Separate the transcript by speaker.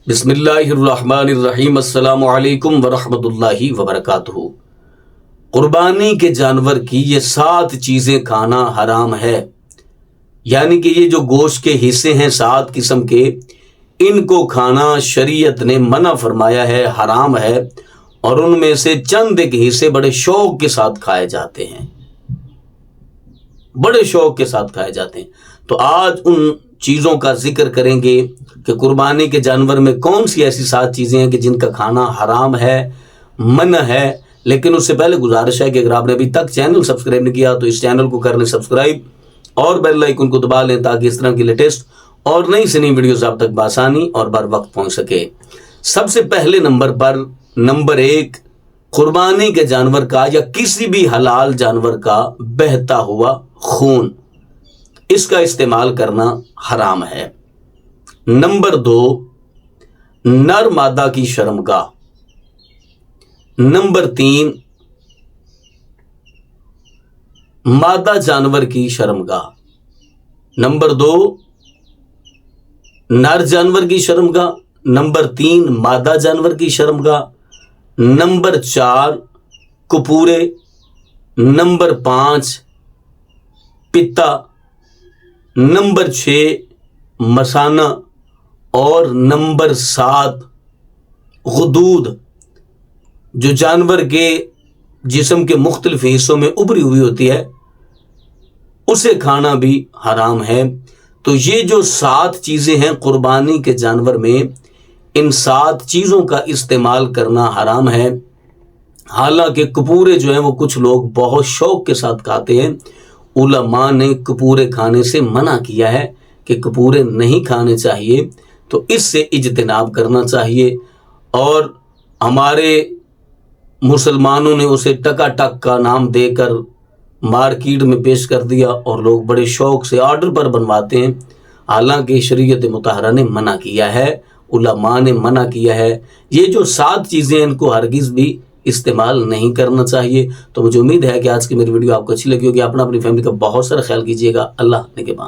Speaker 1: بسم اللہ الرحمن الرحیم، السلام علیکم ورحمۃ اللہ وبرکاتہ۔ قربانی کے جانور کی یہ 7 چیزیں کھانا حرام ہے، یعنی کہ یہ جو گوشت کے حصے ہیں 7 قسم کے، ان کو کھانا شریعت نے منع فرمایا ہے، حرام ہے، اور ان میں سے چند ایک حصے بڑے شوق کے ساتھ کھائے جاتے ہیں، بڑے شوق کے ساتھ کھائے جاتے ہیں۔ تو آج ان چیزوں کا ذکر کریں گے کہ قربانی کے جانور میں کون سی ایسی 7 چیزیں ہیں کہ جن کا کھانا حرام ہے، منع ہے۔ لیکن اس سے پہلے گزارش ہے کہ اگر آپ نے ابھی تک چینل سبسکرائب نہیں کیا تو اس چینل کو کر لیں سبسکرائب اور بیل آئیکن کو دبا لیں تاکہ اس طرح کی لیٹسٹ اور نئی سے نئی ویڈیوز آپ تک بآسانی اور بر وقت پہنچ سکے۔ سب سے پہلے نمبر پر نمبر 1، قربانی کے جانور کا یا کسی بھی حلال جانور کا بہتا ہوا خون، اس کا استعمال کرنا حرام ہے۔ نمبر 2، نر مادہ کی شرمگاہ۔ نمبر 3، مادہ جانور کی شرمگاہ۔ نمبر 2، نر جانور کی شرمگاہ۔ نمبر 3، مادہ جانور کی شرمگاہ۔ نمبر 4، کپورے۔ نمبر 5، پتا۔ نمبر 6، مثانہ، اور نمبر 7، غدود، جو جانور کے جسم کے مختلف حصوں میں ابری ہوئی ہوتی ہے، اسے کھانا بھی حرام ہے۔ تو یہ جو 7 چیزیں ہیں قربانی کے جانور میں، ان 7 چیزوں کا استعمال کرنا حرام ہے۔ حالانکہ کپورے جو ہیں وہ کچھ لوگ بہت شوق کے ساتھ کھاتے ہیں۔ علماء نے کپورے کھانے سے منع کیا ہے کہ کپورے نہیں کھانے چاہیے، تو اس سے اجتناب کرنا چاہیے۔ اور ہمارے مسلمانوں نے اسے ٹکا ٹک کا نام دے کر مارکیٹ میں پیش کر دیا اور لوگ بڑے شوق سے آرڈر پر بنواتے ہیں، حالانکہ شریعت مطہرہ نے منع کیا ہے، علماء نے منع کیا ہے۔ یہ جو 7 چیزیں ان کو ہرگز بھی استعمال نہیں کرنا چاہیے۔ تو مجھے امید ہے کہ آج کی میری ویڈیو آپ کو اچھی لگی ہوگی۔ اپنا اپنی فیملی کا بہت سارا خیال کیجیے گا۔ اللہ نگہبان۔